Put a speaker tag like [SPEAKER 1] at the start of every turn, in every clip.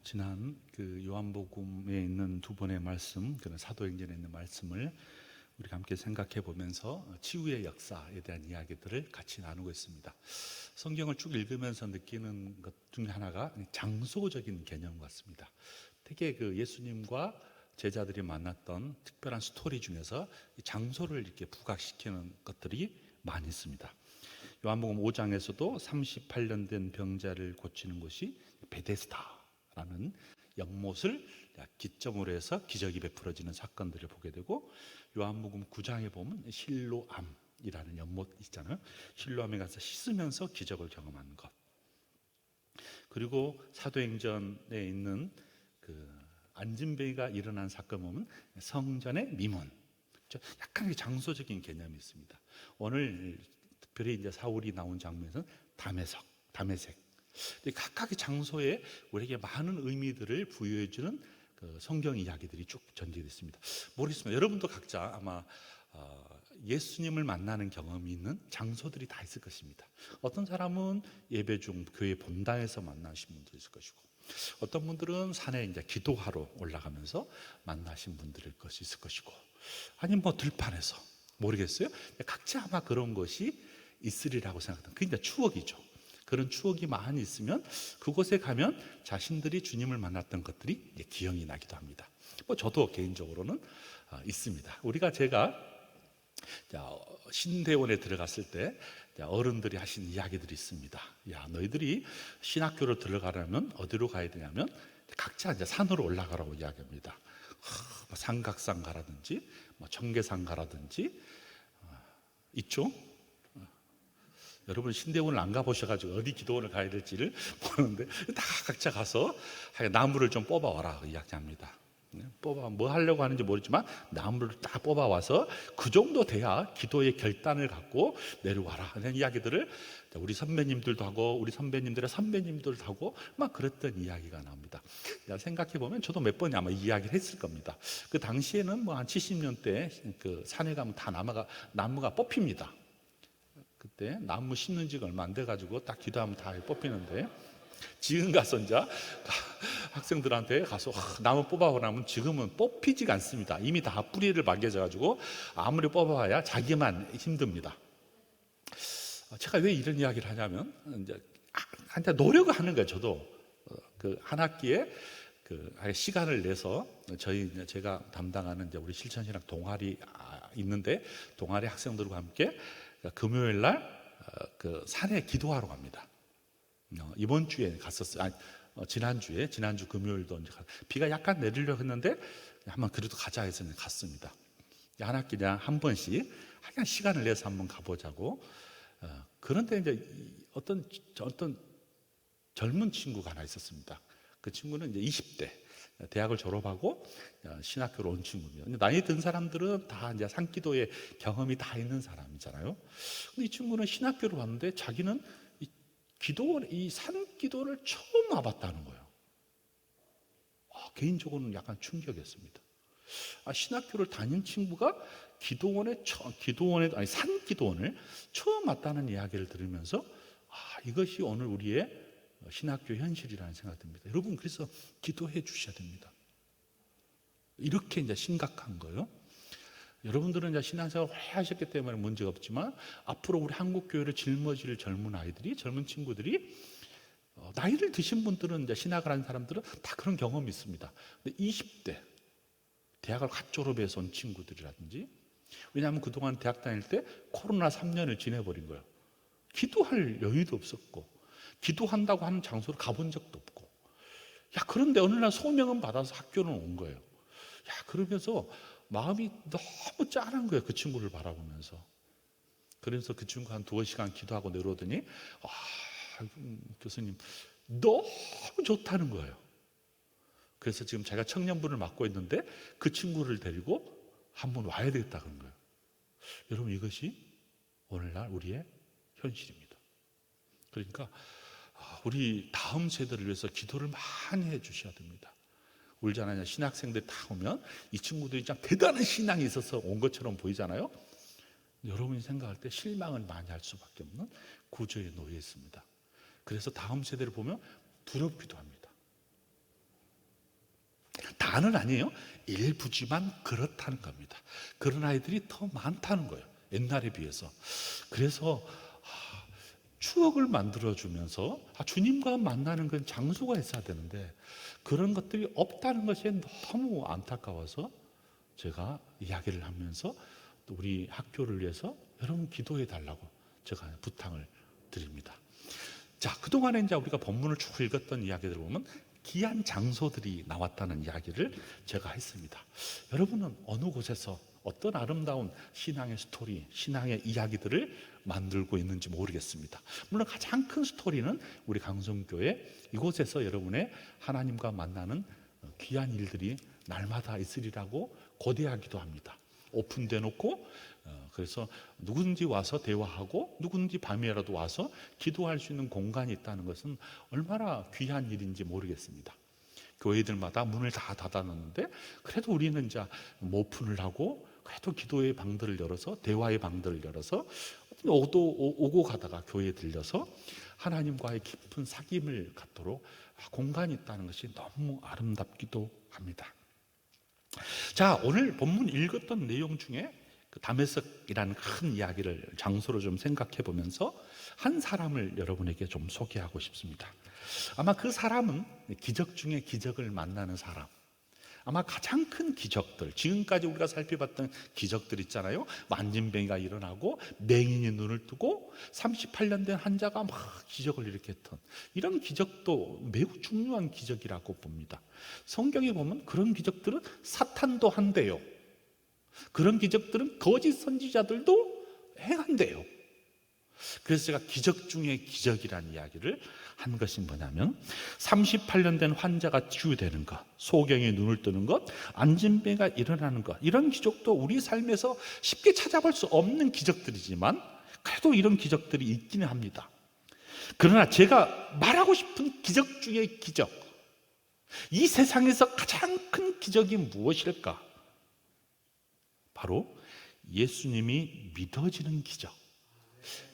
[SPEAKER 1] 지난 요한복음에 있는 두 번의 말씀, 그런 사도행전에 있는 말씀을 우리가 함께 생각해 보면서 치유의 역사에 대한 이야기들을 같이 나누고 있습니다. 성경을 쭉 읽으면서 느끼는 것 중에 하나가 장소적인 개념 같습니다. 되게 예수님과 제자들이 만났던 특별한 스토리 중에서 장소를 이렇게 부각시키는 것들이 많이 있습니다. 요한복음 5장에서도 38년 된 병자를 고치는 곳이 베데스다라는 연못을 기점으로 해서 기적이 베풀어지는 사건들을 보게 되고, 요한복음 9장에 보면 실로암이라는 연못 있잖아요. 실로암에 가서 씻으면서 기적을 경험하는 것, 그리고 사도행전에 있는 안진뱅이가 일어난 사건 보면 성전의 미문, 약간 장소적인 개념이 있습니다. 오늘 특별히 이제 사울이 나온 장면에서는 담에색, 각각의 장소에 우리에게 많은 의미들을 부여해주는 성경 이야기들이 쭉 전개되어 있습니다. 모르겠습니다. 여러분도 각자 아마 예수님을 만나는 경험이 있는 장소들이 다 있을 것입니다. 어떤 사람은 예배 중 교회 본당에서 만나신 분도 있을 것이고, 어떤 분들은 산에 이제 기도하러 올라가면서 만나신 분들일 것이 있을 것이고, 아니면 들판에서, 모르겠어요. 각자 아마 그런 것이 있으리라고 생각합니다. 그게 이제 추억이죠. 그런 추억이 많이 있으면 그곳에 가면 자신들이 주님을 만났던 것들이 이제 기억이 나기도 합니다. 저도 개인적으로는 있습니다. 제가 신대원에 들어갔을 때 어른들이 하신 이야기들이 있습니다. 야, 너희들이 신학교로 들어가려면 어디로 가야 되냐면 각자 이제 산으로 올라가라고 이야기합니다. 삼각산 가라든지 청계산 가라든지 있죠. 여러분 신대원을 안 가보셔가지고 어디 기도원을 가야 될지를 모르는데, 다 각자 가서 나무를 좀 뽑아와라 이야기합니다. 뽑아 뭐 하려고 하는지 모르지만 나무를 딱 뽑아와서 그 정도 돼야 기도의 결단을 갖고 내려와라 하는 이야기들을 우리 선배님들도 하고, 우리 선배님들의 선배님들도 하고 막 그랬던 이야기가 나옵니다. 생각해보면 저도 몇 번이 아마 이야기를 했을 겁니다. 그 당시에는 한 70년대 산에 가면 다 나무가 뽑힙니다. 그때 나무 심는 지가 얼마 안 돼가지고 딱 기도하면 다 뽑히는데, 지금 가서 이제 학생들한테 가서 나무 뽑아보라면 지금은 뽑히지가 않습니다. 이미 다 뿌리를 박여져가지고 아무리 뽑아봐야 자기만 힘듭니다. 제가 왜 이런 이야기를 하냐면, 이제 한테 노력을 하는 거예요. 저도 한 학기에 시간을 내서 제가 담당하는 이제 우리 실천신학 동아리 있는데, 동아리 학생들과 함께 금요일 날 산에 기도하러 갑니다. 이번 주에 갔었어요. 지난주 금요일도 비가 약간 내리려고 했는데 한번 그래도 가자 해서 갔습니다. 한 학기 그냥 한 번씩 그냥 시간을 내서 한번 가보자고. 그런데 이제 어떤 젊은 친구가 하나 있었습니다. 그 친구는 이제 20대 대학을 졸업하고 신학교로 온 친구입니다. 나이 든 사람들은 다 이제 산기도의 경험이 다 있는 사람이잖아요. 근데 이 친구는 신학교로 왔는데 자기는 이 산기도를 처음 와봤다는 거예요. 개인적으로는 약간 충격이었습니다. 신학교를 다닌 친구가 산기도원을 처음 왔다는 이야기를 들으면서 이것이 오늘 우리의 신학교 현실이라는 생각이 듭니다. 여러분, 그래서 기도해 주셔야 됩니다. 이렇게 이제 심각한 거예요. 여러분들은 이제 신앙생활 오래 하셨기 때문에 문제가 없지만, 앞으로 우리 한국교회를 짊어질 젊은 친구들이, 나이를 드신 분들은 이제 신학을 하는 사람들은 다 그런 경험이 있습니다. 근데 20대 대학을 갓 졸업해서 온 친구들이라든지, 왜냐하면 그동안 대학 다닐 때 코로나 3년을 지내버린 거예요. 기도할 여유도 없었고, 기도한다고 하는 장소를 가본 적도 없고, 그런데 어느 날 소명은 받아서 학교는 온 거예요. 그러면서 마음이 너무 짠한 거예요. 그 친구를 바라보면서. 그래서 그 친구 한 2시간 기도하고 내려오더니 교수님 너무 좋다는 거예요. 그래서 지금 제가 청년부를 맡고 있는데 그 친구를 데리고 한번 와야 되겠다 그런 거예요. 여러분, 이것이 오늘날 우리의 현실입니다. 그러니까 우리 다음 세대를 위해서 기도를 많이 해 주셔야 됩니다. 울잖아요. 신학생들 다 오면 이 친구들이 참 대단한 신앙이 있어서 온 것처럼 보이잖아요. 여러분이 생각할 때 실망을 많이 할 수밖에 없는 구조에 놓여 있습니다. 그래서 다음 세대를 보면 두렵기도 합니다. 다는 아니에요. 일부지만 그렇다는 겁니다. 그런 아이들이 더 많다는 거예요, 옛날에 비해서. 그래서 추억을 만들어주면서 주님과 만나는 그런 장소가 있어야 되는데 그런 것들이 없다는 것이 너무 안타까워서 제가 이야기를 하면서 또 우리 학교를 위해서 여러분 기도해 달라고 제가 부탁을 드립니다. 자, 그동안에 이제 우리가 본문을 쭉 읽었던 이야기들을 보면 귀한 장소들이 나왔다는 이야기를 제가 했습니다. 여러분은 어느 곳에서 어떤 아름다운 신앙의 스토리, 신앙의 이야기들을 만들고 있는지 모르겠습니다. 물론 가장 큰 스토리는 우리 강성교회 이곳에서 여러분의 하나님과 만나는 귀한 일들이 날마다 있으리라고 고대하기도 합니다. 오픈돼 놓고 그래서 누구든지 와서 대화하고 누구든지 밤이라도 와서 기도할 수 있는 공간이 있다는 것은 얼마나 귀한 일인지 모르겠습니다. 교회들마다 문을 다 닫아놨는데 그래도 우리는 이제 오픈을 하고 그래도 기도의 방들을 열어서 대화의 방들을 열어서 오고 가다가 교회에 들려서 하나님과의 깊은 사귐을 갖도록 공간이 있다는 것이 너무 아름답기도 합니다. 자, 오늘 본문 읽었던 내용 중에 그 다메섹이라는 큰 이야기를 장소로 좀 생각해 보면서 한 사람을 여러분에게 좀 소개하고 싶습니다. 아마 그 사람은 기적 중에 기적을 만나는 사람, 아마 가장 큰 기적들, 지금까지 우리가 살펴봤던 기적들 있잖아요. 만진병이가 일어나고 맹인이 눈을 뜨고 38년 된 환자가 막 기적을 일으켰던 이런 기적도 매우 중요한 기적이라고 봅니다. 성경에 보면 그런 기적들은 사탄도 한대요. 그런 기적들은 거짓 선지자들도 행한대요. 그래서 제가 기적 중에 기적이라는 이야기를 한 것이 뭐냐면 38년 된 환자가 치유되는 것, 소경이 눈을 뜨는 것, 안진병이가 일어나는 것, 이런 기적도 우리 삶에서 쉽게 찾아볼 수 없는 기적들이지만 그래도 이런 기적들이 있기는 합니다. 그러나 제가 말하고 싶은 기적 중의 기적, 이 세상에서 가장 큰 기적이 무엇일까? 바로 예수님이 믿어지는 기적.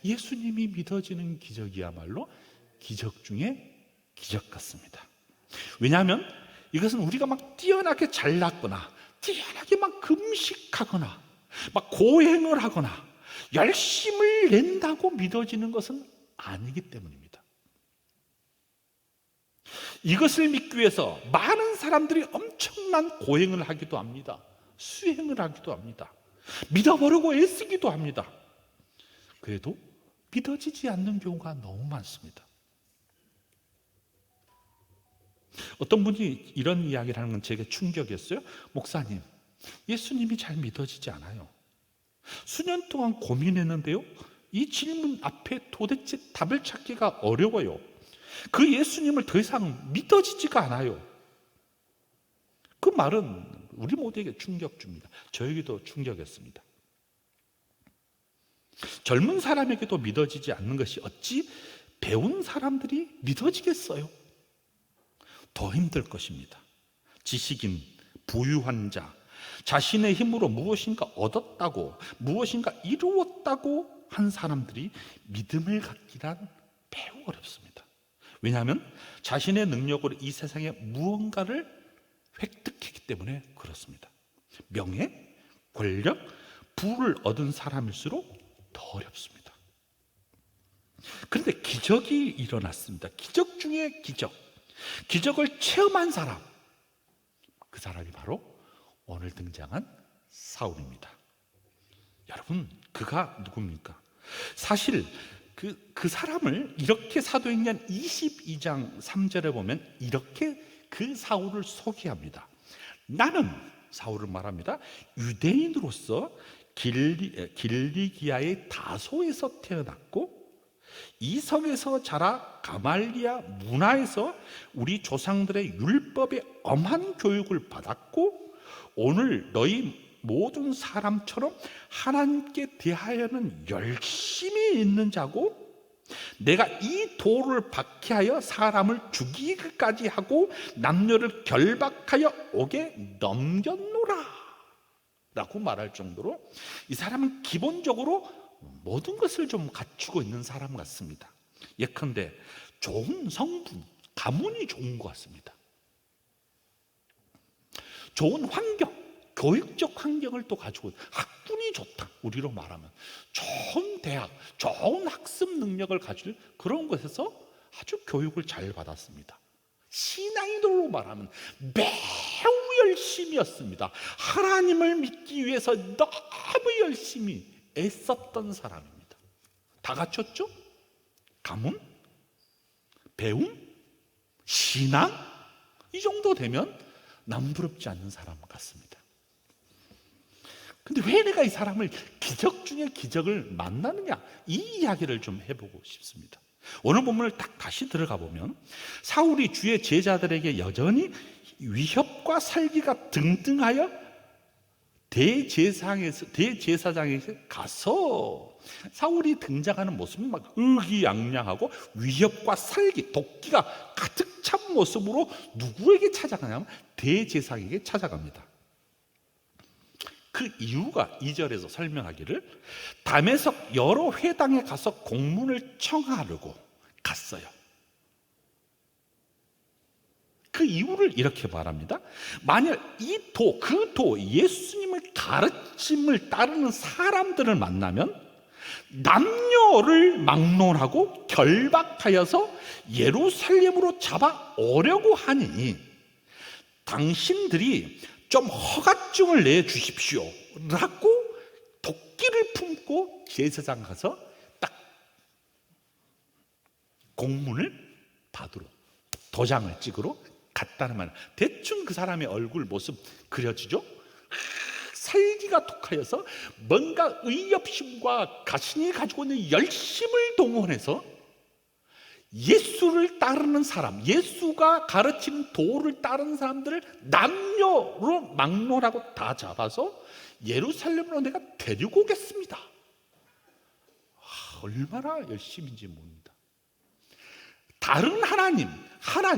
[SPEAKER 1] 예수님이 믿어지는 기적이야말로 기적 중에 기적 같습니다. 왜냐하면 이것은 우리가 막 뛰어나게 잘났거나 뛰어나게 막 금식하거나 막 고행을 하거나 열심을 낸다고 믿어지는 것은 아니기 때문입니다. 이것을 믿기 위해서 많은 사람들이 엄청난 고행을 하기도 합니다. 수행을 하기도 합니다. 믿어보려고 애쓰기도 합니다. 그래도 믿어지지 않는 경우가 너무 많습니다. 어떤 분이 이런 이야기를 하는 건 제게 충격이었어요. 목사님, 예수님이 잘 믿어지지 않아요. 수년 동안 고민했는데요, 이 질문 앞에 도대체 답을 찾기가 어려워요. 그 예수님을 더 이상 믿어지지가 않아요. 그 말은 우리 모두에게 충격 줍니다. 저에게도 충격이었습니다. 젊은 사람에게도 믿어지지 않는 것이 어찌 배운 사람들이 믿어지겠어요? 더 힘들 것입니다. 지식인, 부유한 자, 자신의 힘으로 무엇인가 얻었다고, 무엇인가 이루었다고 한 사람들이 믿음을 갖기란 매우 어렵습니다. 왜냐하면 자신의 능력으로 이 세상에 무언가를 획득했기 때문에 그렇습니다. 명예, 권력, 부를 얻은 사람일수록 더 어렵습니다. 그런데 기적이 일어났습니다. 기적 중에 기적. 기적을 체험한 사람, 그 사람이 바로 오늘 등장한 사울입니다. 여러분, 그가 누굽니까? 사실 그 사람을 이렇게 사도행전 22장 3절에 보면 이렇게 그 사울을 소개합니다. 나는, 사울을 말합니다, 유대인으로서 길리기아의 다소에서 태어났고 이 성에서 자라 가말리아 문화에서 우리 조상들의 율법에 엄한 교육을 받았고 오늘 너희 모든 사람처럼 하나님께 대하여는 열심히 있는 자고 내가 이 도를 박해하여 사람을 죽이기까지 하고 남녀를 결박하여 옥에 넘겼노라 라고 말할 정도로 이 사람은 기본적으로 모든 것을 좀 갖추고 있는 사람 같습니다. 예컨대 좋은 성분, 가문이 좋은 것 같습니다. 좋은 환경, 교육적 환경을 또 가지고 학군이 좋다. 우리로 말하면 좋은 대학, 좋은 학습 능력을 가질 그런 곳에서 아주 교육을 잘 받았습니다. 신앙인으로 말하면 매우 열심이었습니다. 하나님을 믿기 위해서 너무 열심히 애썼던 사람입니다. 다 갖췄죠? 가문, 배움, 신앙, 이 정도 되면 남부럽지 않는 사람 같습니다. 근데 왜 내가 이 사람을 기적 중에 기적을 만나느냐, 이 이야기를 좀 해보고 싶습니다. 오늘 본문을 딱 다시 들어가 보면 사울이 주의 제자들에게 여전히 위협과 살기가 등등하여 대제사장에게 가서 사울이 등장하는 모습은 막 의기양양하고 위협과 살기, 도끼가 가득 찬 모습으로 누구에게 찾아가냐면 대제사장에게 찾아갑니다. 그 이유가 2절에서 설명하기를 다메섹 여러 회당에 가서 공문을 청하려고 갔어요. 그 이유를 이렇게 말합니다. 만일 그 도 예수님의 가르침을 따르는 사람들을 만나면 남녀를 막론하고 결박하여서 예루살렘으로 잡아오려고 하니 당신들이 좀 허가증을 내주십시오 라고 도끼를 품고 제사장 가서 딱 공문을 받으러, 도장을 찍으러 갔다는 말. 대충 그 사람의 얼굴 모습 그려지죠? 살기가 독하여서 뭔가 의협심과 자신이 가지고 있는 열심을 동원해서 예수를 따르는 사람, 예수가 가르치는 도를 따르는 사람들을 남녀로 막론하고 다 잡아서 예루살렘으로 내가 데리고 오겠습니다. 얼마나 열심인지 모릅니다. 다른 하나님,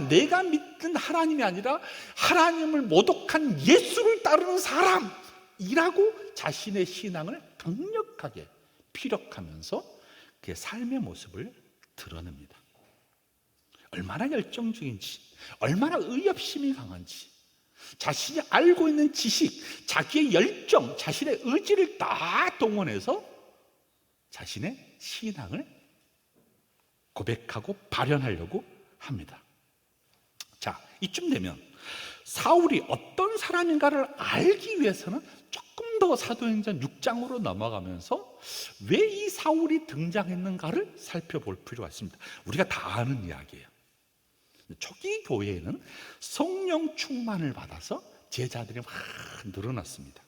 [SPEAKER 1] 내가 믿는 하나님이 아니라 하나님을 모독한 예수를 따르는 사람이라고 자신의 신앙을 강력하게 피력하면서 그의 삶의 모습을 드러냅니다. 얼마나 열정적인지, 얼마나 의협심이 강한지, 자신이 알고 있는 지식, 자기의 열정, 자신의 의지를 다 동원해서 자신의 신앙을 고백하고 발현하려고 합니다. 자, 이쯤 되면 사울이 어떤 사람인가를 알기 위해서는 조금 더 사도행전 6장으로 넘어가면서 왜 이 사울이 등장했는가를 살펴볼 필요가 있습니다. 우리가 다 아는 이야기예요. 초기 교회에는 성령 충만을 받아서 제자들이 막 늘어났습니다.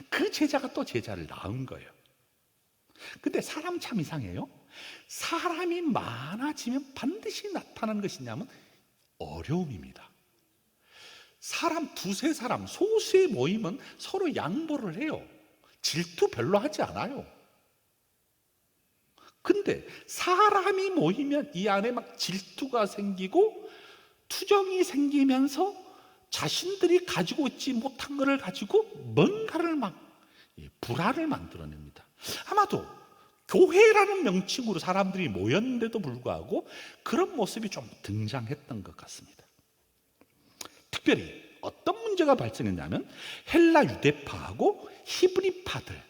[SPEAKER 1] 그 제자가 또 제자를 낳은 거예요. 근데 사람 참 이상해요. 사람이 많아지면 반드시 나타나는 것이 있냐면 어려움입니다. 사람 두세 사람, 소수의 모임은 서로 양보를 해요. 질투 별로 하지 않아요. 근데 사람이 모이면 이 안에 막 질투가 생기고 투정이 생기면서 자신들이 가지고 있지 못한 것을 가지고 뭔가를 막 불화를 만들어냅니다. 아마도 교회라는 명칭으로 사람들이 모였는데도 불구하고 그런 모습이 좀 등장했던 것 같습니다. 특별히 어떤 문제가 발생했냐면 헬라 유대파하고 히브리파들,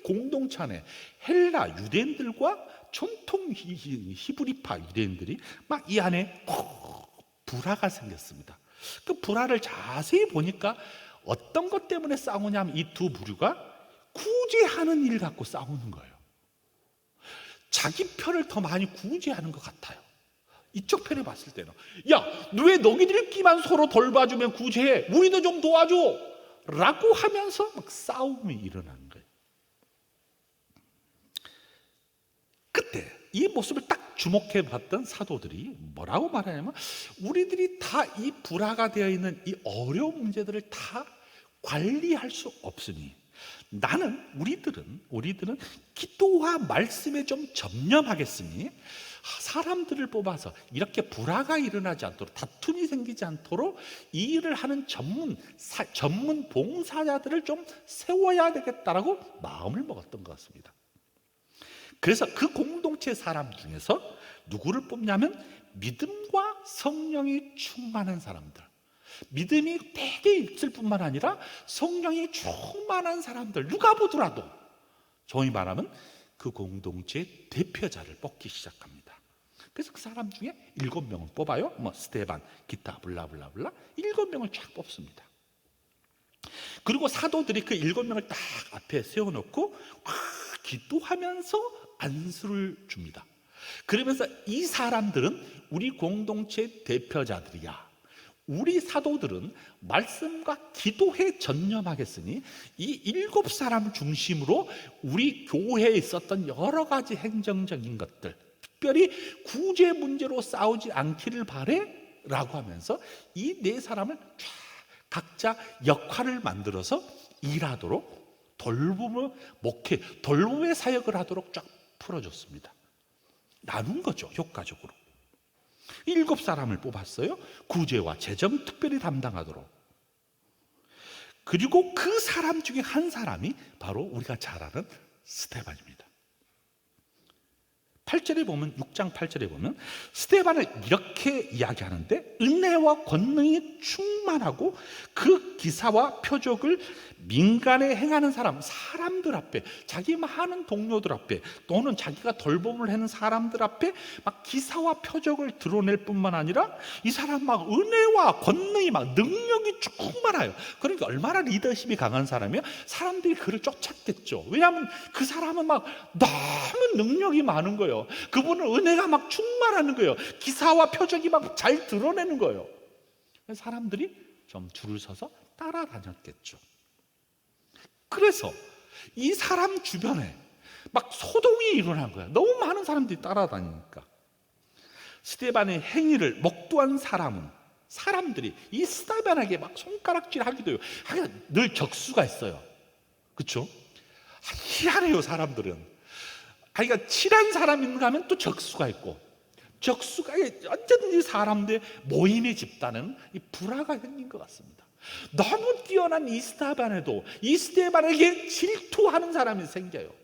[SPEAKER 1] 공동체 안에 헬라 유대인들과 전통 히브리파 유대인들이 막 이 안에 불화가 생겼습니다. 그 불화를 자세히 보니까 어떤 것 때문에 싸우냐면 이 두 부류가 구제하는 일 갖고 싸우는 거예요. 자기 편을 더 많이 구제하는 것 같아요. 이쪽 편에 봤을 때는 야, 왜 너희들끼리만 서로 돌봐주면 구제해? 우리도 좀 도와줘! 라고 하면서 막 싸움이 일어나는 거예요. 그때 이 모습을 딱 주목해 봤던 사도들이 뭐라고 말하냐면 우리들이 다 이 불화가 되어 있는 이 어려운 문제들을 다 관리할 수 없으니 우리들은 기도와 말씀에 좀 전념하겠으니 사람들을 뽑아서 이렇게 불화가 일어나지 않도록, 다툼이 생기지 않도록 이 일을 하는 전문 봉사자들을 좀 세워야 되겠다라고 마음을 먹었던 것 같습니다. 그래서 그 공동체 사람 중에서 누구를 뽑냐면 믿음과 성령이 충만한 사람들, 믿음이 되게 있을 뿐만 아니라 성령이 충만한 사람들, 누가 보더라도 소위 말하면 그 공동체의 대표자를 뽑기 시작합니다. 그래서 그 사람 중에 7명을 뽑아요. 뭐 스데반, 기타 블라블라블라 7명을 쫙 뽑습니다. 그리고 사도들이 그 7명을 딱 앞에 세워놓고 기도하면서 안수를 줍니다. 그러면서 이 사람들은 우리 공동체 대표자들이야. 우리 사도들은 말씀과 기도에 전념하겠으니 이 7사람 중심으로 우리 교회에 있었던 여러 가지 행정적인 것들, 특별히 구제 문제로 싸우지 않기를 바래 라고 하면서 이 4사람을 쫙 각자 역할을 만들어서 일하도록 돌봄을 목회, 돌봄의 사역을 하도록 쫙 풀어줬습니다. 나눈 거죠, 효과적으로. 7사람을 뽑았어요. 구제와 재정 특별히 담당하도록. 그리고 그 사람 중에 한 사람이 바로 우리가 잘 아는 스데반입니다. 8절에 보면, 6장 8절에 보면 스데반을 이렇게 이야기하는데, 은혜와 권능이 충만하고 그 기사와 표적을 민간에 행하는 사람들 앞에, 자기 많은 동료들 앞에, 또는 자기가 돌봄을 하는 사람들 앞에 막 기사와 표적을 드러낼 뿐만 아니라 이 사람 막 은혜와 권능이 막 능력이 충만해요. 그러니까 얼마나 리더십이 강한 사람이야? 사람들이 그를 쫓았겠죠. 왜냐하면 그 사람은 막 너무 능력이 많은 거예요. 그분은 은혜가 막 충만하는 거예요. 기사와 표적이 막 잘 드러내는 거예요. 사람들이 좀 줄을 서서 따라다녔겠죠. 그래서 이 사람 주변에 막 소동이 일어난 거야. 너무 많은 사람들이 따라다니니까. 스데반의 행위를 목도한 사람들이 이 스데반에게 막 손가락질 하기도 해요. 늘 적수가 있어요. 그렇죠? 희한해요, 사람들은. 그러니까 친한 사람이 있는가 하면 또 적수가 있고, 적수가 언제든지 사람들의 모임의 집단은 이 불화가 생긴 것 같습니다. 너무 뛰어난 이 스데반에게 질투하는 사람이 생겨요.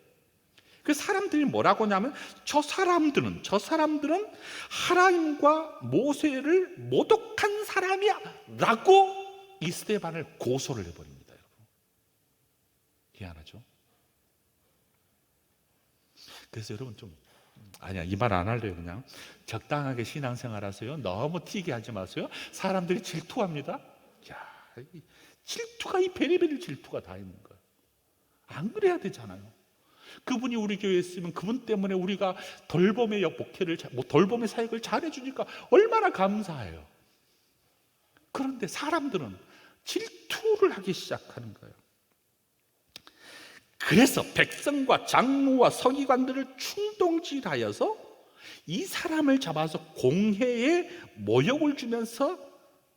[SPEAKER 1] 그 사람들이 뭐라고 하냐면, 저 사람들은 하나님과 모세를 모독한 사람이야 라고 이 스데반을 고소를 해버립니다. 여러분, 희한하죠? 그래서 여러분 이 말 안 할래요. 그냥 적당하게 신앙생활 하세요. 너무 튀게 하지 마세요. 사람들이 질투합니다. 질투가, 이 베리베리 질투가 다 있는 거예요. 안 그래야 되잖아요. 그분이 우리 교회에 있으면 그분 때문에 우리가 돌봄의 돌봄의 사역을 잘해주니까 얼마나 감사해요. 그런데 사람들은 질투를 하기 시작하는 거예요. 그래서 백성과 장로와 서기관들을 충동질하여서 이 사람을 잡아서 공회에 모욕을 주면서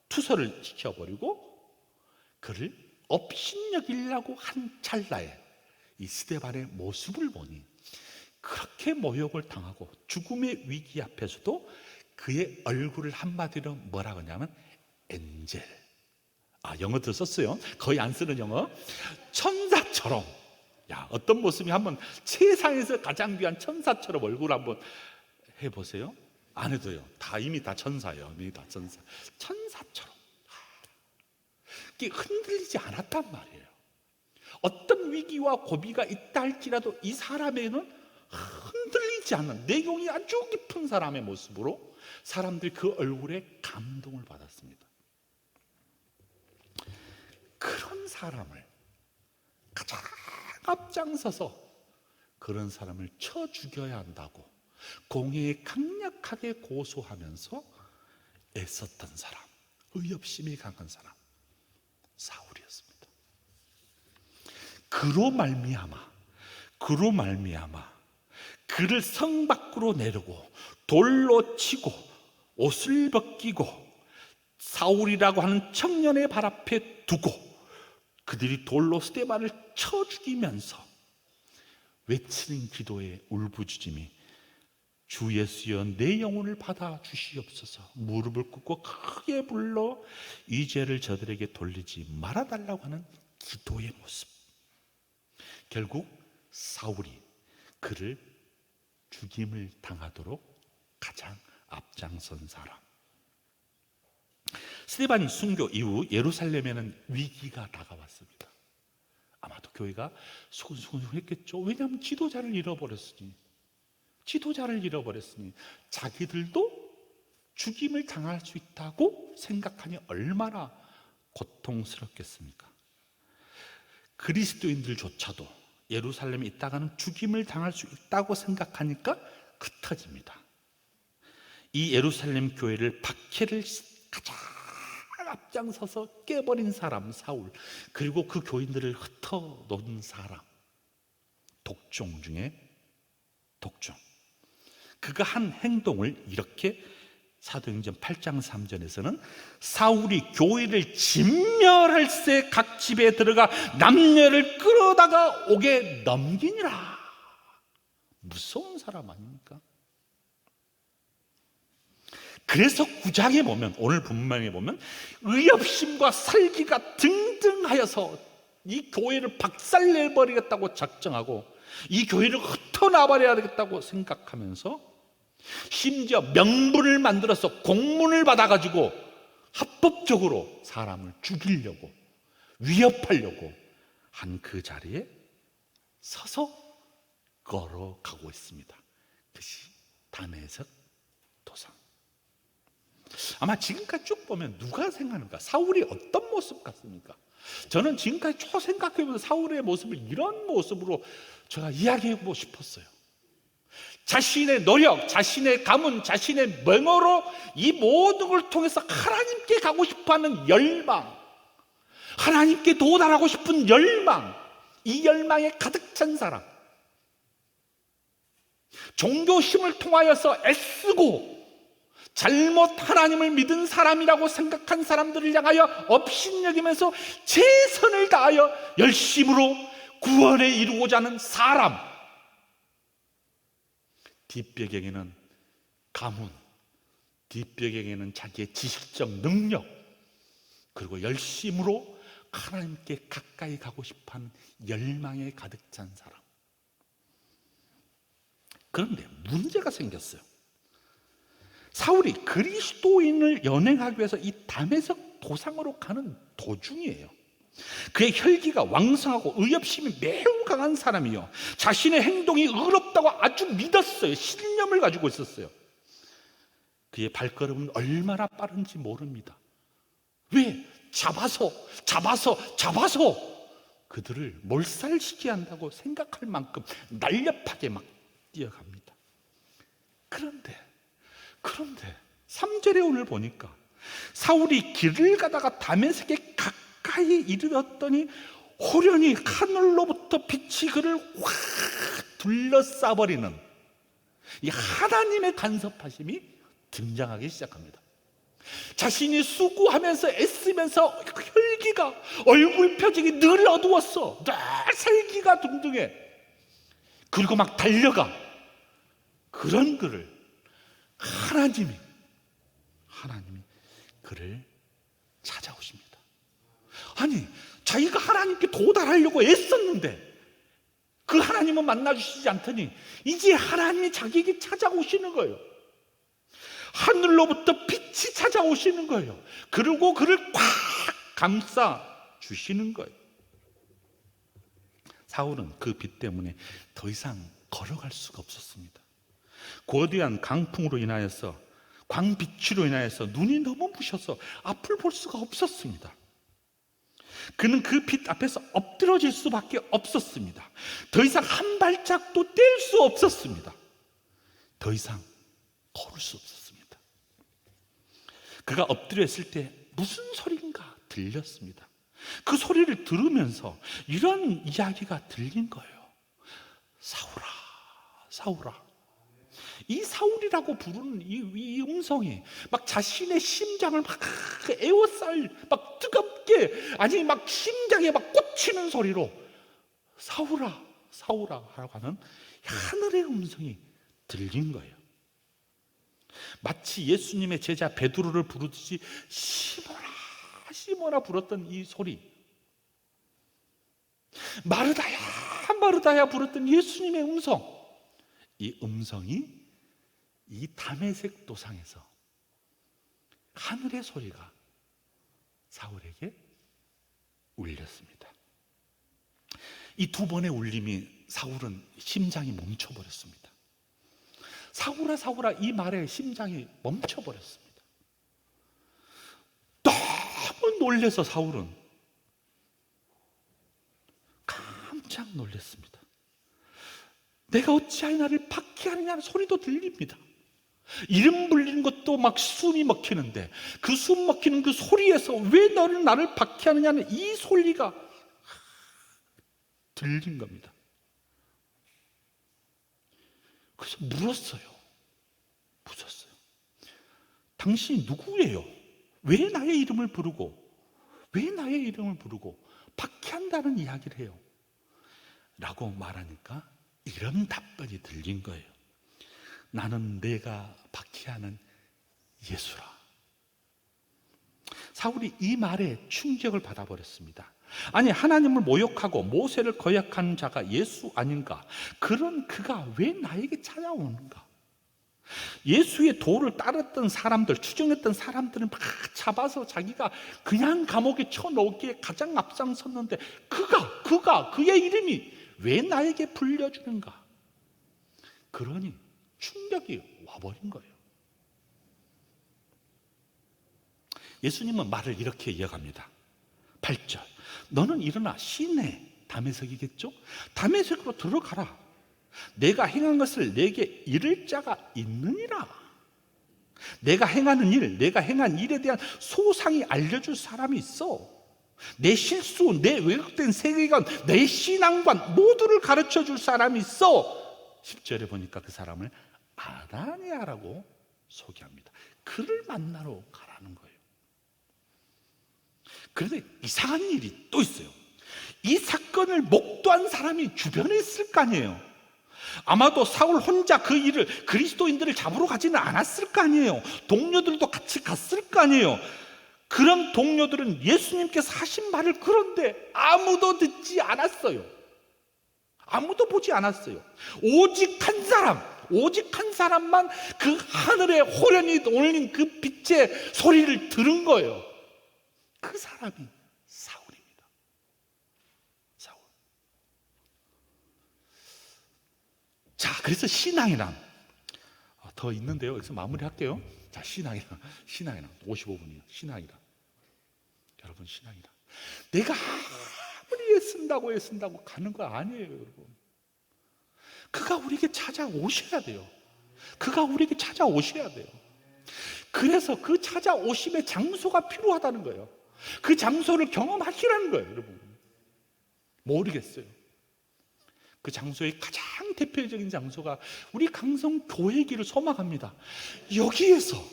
[SPEAKER 1] 투서를 시켜버리고 그를 업신여기려고 한 찰나에 이 스데반의 모습을 보니 그렇게 모욕을 당하고 죽음의 위기 앞에서도 그의 얼굴을 한마디로 뭐라고 하냐면 엔젤, 영어도 썼어요. 거의 안 쓰는 영어. 천사처럼, 어떤 모습이, 한번 세상에서 가장 귀한 천사처럼 얼굴 한번 해보세요. 안 해도요. 이미 다 천사예요. 이미 다 천사처럼 흔들리지 않았단 말이에요. 어떤 위기와 고비가 있다 할지라도 이 사람에게는 흔들리지 않는, 내공이 아주 깊은 사람의 모습으로 사람들이 그 얼굴에 감동을 받았습니다. 그런 사람을 가장 앞장서서 그런 사람을 쳐 죽여야 한다고 공회에 강력하게 고소하면서 애썼던 사람, 의협심이 강한 사람, 사울이었습니다. 그로 말미암아 그를 성 밖으로 내르고 돌로 치고 옷을 벗기고 사울이라고 하는 청년의 발 앞에 두고 그들이 돌로 스데반을 쳐 죽이면서 외치는 기도의 울부짖음이 주 예수여 내 영혼을 받아 주시옵소서, 무릎을 꿇고 크게 불러 이 죄를 저들에게 돌리지 말아달라고 하는 기도의 모습. 결국 사울이 그를 죽임을 당하도록 가장 앞장선 사람. 스데반 순교 이후 예루살렘에는 위기가 다가왔습니다. 아마도 교회가 수근수근했겠죠. 왜냐하면 지도자를 잃어버렸으니 자기들도 죽임을 당할 수 있다고 생각하니 얼마나 고통스럽겠습니까? 그리스도인들조차도 예루살렘에 있다가는 죽임을 당할 수 있다고 생각하니까 흩어집니다. 이 예루살렘 교회를 박해를 가장 앞장서서 깨버린 사람 사울, 그리고 그 교인들을 흩어놓은 사람 독종 중에 독종. 그가 한 행동을 이렇게 사도행전 8장 3절에서는 사울이 교회를 진멸할새 각 집에 들어가 남녀를 끌어다가 옥에 넘기니라. 무서운 사람 아닙니까? 그래서 9장에 보면, 오늘 본문에 보면 의협심과 살기가 등등하여서 이 교회를 박살내버리겠다고 작정하고 이 교회를 흩어나버려야겠다고 생각하면서 심지어 명분을 만들어서 공문을 받아가지고 합법적으로 사람을 죽이려고 위협하려고 한 그 자리에 서서 걸어가고 있습니다. 그것이 다메섹 도상. 아마 지금까지 쭉 보면 누가 생각하는가? 사울이 어떤 모습 같습니까? 저는 지금까지 쭉 생각해보면 사울의 모습을 이런 모습으로 제가 이야기해보고 싶었어요. 자신의 노력, 자신의 가문, 자신의 명어로 이 모든 걸 통해서 하나님께 가고 싶어하는 열망, 하나님께 도달하고 싶은 열망, 이 열망에 가득 찬 사람, 종교심을 통하여서 애쓰고 잘못 하나님을 믿은 사람이라고 생각한 사람들을 향하여 업신여기면서 최선을 다하여 열심으로 구원에 이루고자 하는 사람, 뒷배경에는 가문, 뒷배경에는 자기의 지식적 능력, 그리고 열심으로 하나님께 가까이 가고 싶어하는 열망에 가득 찬 사람. 그런데 문제가 생겼어요. 사울이 그리스도인을 연행하기 위해서 이 다메섹 도상으로 가는 도중이에요. 그의 혈기가 왕성하고 의협심이 매우 강한 사람이요, 자신의 행동이 의롭다고 아주 믿었어요. 신념을 가지고 있었어요. 그의 발걸음은 얼마나 빠른지 모릅니다. 왜? 잡아서 그들을 몰살시키게 한다고 생각할 만큼 날렵하게 막 뛰어갑니다. 그런데 3절에 오늘 보니까 사울이 길을 가다가 다메섹에 가까이 이르렀더니 호련히 하늘로부터 빛이 그를 확 둘러싸버리는 이 하나님의 간섭하심이 등장하기 시작합니다. 자신이 수고하면서 애쓰면서 혈기가, 얼굴 표정이 늘 어두웠어. 늘 살기가 둥둥해. 그리고 막 달려가. 그런 그를 하나님이 그를 찾아오십니다. 아니, 자기가 하나님께 도달하려고 애썼는데 그 하나님은 만나주시지 않더니 이제 하나님이 자기에게 찾아오시는 거예요. 하늘로부터 빛이 찾아오시는 거예요. 그리고 그를 꽉 감싸 주시는 거예요. 사울은 그 빛 때문에 더 이상 걸어갈 수가 없었습니다. 거대한 강풍으로 인하여서, 광비치로 인하여서 눈이 너무 부셔서 앞을 볼 수가 없었습니다. 그는 그 빛 앞에서 엎드러질 수밖에 없었습니다. 더 이상 한 발짝도 뗄 수 없었습니다. 더 이상 걸을 수 없었습니다. 그가 엎드려 있을 때 무슨 소리인가 들렸습니다. 그 소리를 들으면서 이런 이야기가 들린 거예요. 사울아, 사울아. 이 사울이라고 부르는 이 음성이 막 자신의 심장을 막 에워싸일, 막 뜨겁게, 아니 막 심장에 막 꽂히는 소리로 사울아, 사울아 하라고 하는 하늘의 음성이 들린 거예요. 마치 예수님의 제자 베드로를 부르듯이 시모나, 시모나 불었던 이 소리, 마르다야, 마르다야 불었던 예수님의 음성, 이 음성이 이 다메섹 도상에서 하늘의 소리가 사울에게 울렸습니다. 이 두 번의 울림이 사울은 심장이 멈춰버렸습니다. 사울아 사울아 이 말에 심장이 멈춰버렸습니다. 너무 놀라서 사울은 깜짝 놀랐습니다. 내가 어찌하여 나를 박해하느냐는 소리도 들립니다. 이름 불리는 것도 막 숨이 먹히는데 그 숨 먹히는 그 소리에서 왜 너는 나를 박해하느냐는 이 소리가 들린 겁니다. 그래서 물었어요. 당신이 누구예요? 왜 나의 이름을 부르고 박해한다는 이야기를 해요? 라고 말하니까 이런 답변이 들린 거예요. 나는 내가 박해하는 예수라. 사울이 이 말에 충격을 받아버렸습니다. 아니, 하나님을 모욕하고 모세를 거역하는 자가 예수 아닌가? 그런 그가 왜 나에게 찾아오는가? 예수의 도를 따랐던 사람들, 추종했던 사람들은 막 잡아서 자기가 그냥 감옥에 쳐넣기에 가장 앞장섰는데 그의 이름이 왜 나에게 불려주는가? 그러니 충격이 와버린 거예요. 예수님은 말을 이렇게 이어갑니다. 8절, 너는 일어나 시내 다메섹이겠죠? 다메섹으로 들어가라. 내가 행한 것을 내게 이를 자가 있느니라. 내가 행하는 일, 내가 행한 일에 대한 소상히 알려줄 사람이 있어. 내 실수, 내 왜곡된 세계관, 내 신앙관 모두를 가르쳐 줄 사람이 있어. 10절에 보니까 그 사람을 아나니아라고 소개합니다. 그를 만나러 가라는 거예요. 그런데 이상한 일이 또 있어요. 이 사건을 목도한 사람이 주변에 있을 거 아니에요. 아마도 사울 혼자 그 일을, 그리스도인들을 잡으러 가지는 않았을 거 아니에요. 동료들도 같이 갔을 거 아니에요. 그런 동료들은 예수님께서 하신 말을 그런데 아무도 듣지 않았어요. 아무도 보지 않았어요. 오직 한 사람만 그 하늘에 호련히 올린 그 빛의 소리를 들은 거예요. 그 사람이 사울입니다. 사울. 자, 그래서 신앙이란 더 있는데요. 여기서 마무리할게요. 자, 신앙이란 55분이에요. 신앙이란, 여러분, 신앙이란 내가 아무리 애쓴다고 가는 거 아니에요, 여러분. 그가 우리에게 찾아오셔야 돼요. 그래서 그 찾아오심의 장소가 필요하다는 거예요. 그 장소를 경험하시라는 거예요, 여러분. 모르겠어요. 그 장소의 가장 대표적인 장소가 우리 강성교회기를 소망합니다. 여기에서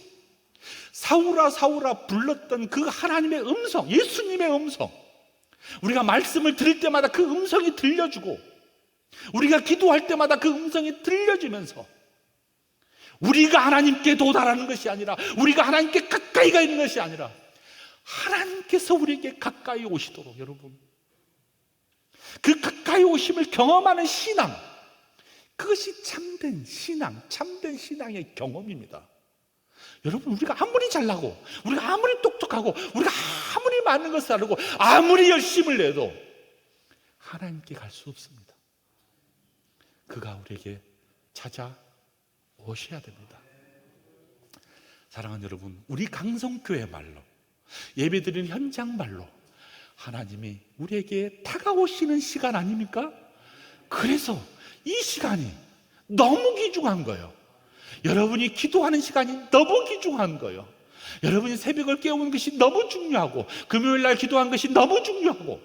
[SPEAKER 1] 사울아 불렀던 그 하나님의 음성, 예수님의 음성, 우리가 말씀을 들을 때마다 그 음성이 들려주고, 우리가 기도할 때마다 그 음성이 들려주면서 우리가 하나님께 도달하는 것이 아니라, 우리가 하나님께 가까이 가 있는 것이 아니라 하나님께서 우리에게 가까이 오시도록, 여러분, 그 가까이 오심을 경험하는 신앙, 그것이 참된 신앙의 경험입니다. 여러분, 우리가 아무리 잘나고, 우리가 아무리 똑똑하고, 우리가 아무리 많은 것을 알고, 아무리 열심을 내도 하나님께 갈 수 없습니다. 그가 우리에게 찾아오셔야 됩니다. 사랑하는 여러분, 우리 강성교회 말로, 예배드리는 현장 말로 하나님이 우리에게 다가오시는 시간 아닙니까? 그래서 이 시간이 너무 귀중한 거예요. 여러분이 기도하는 시간이 너무 귀중한 거예요. 여러분이 새벽을 깨우는 것이 너무 중요하고, 금요일날 기도하는 것이 너무 중요하고,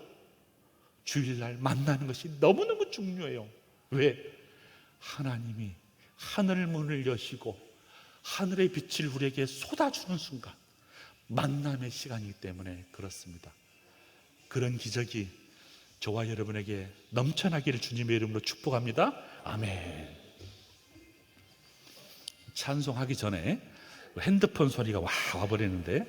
[SPEAKER 1] 주일날 만나는 것이 너무너무 중요해요. 왜? 하나님이 하늘 문을 여시고 하늘의 빛을 우리에게 쏟아주는 순간, 만남의 시간이기 때문에 그렇습니다. 그런 기적이 저와 여러분에게 넘쳐나기를 주님의 이름으로 축복합니다. 아멘. 찬송하기 전에 핸드폰 소리가 와버리는데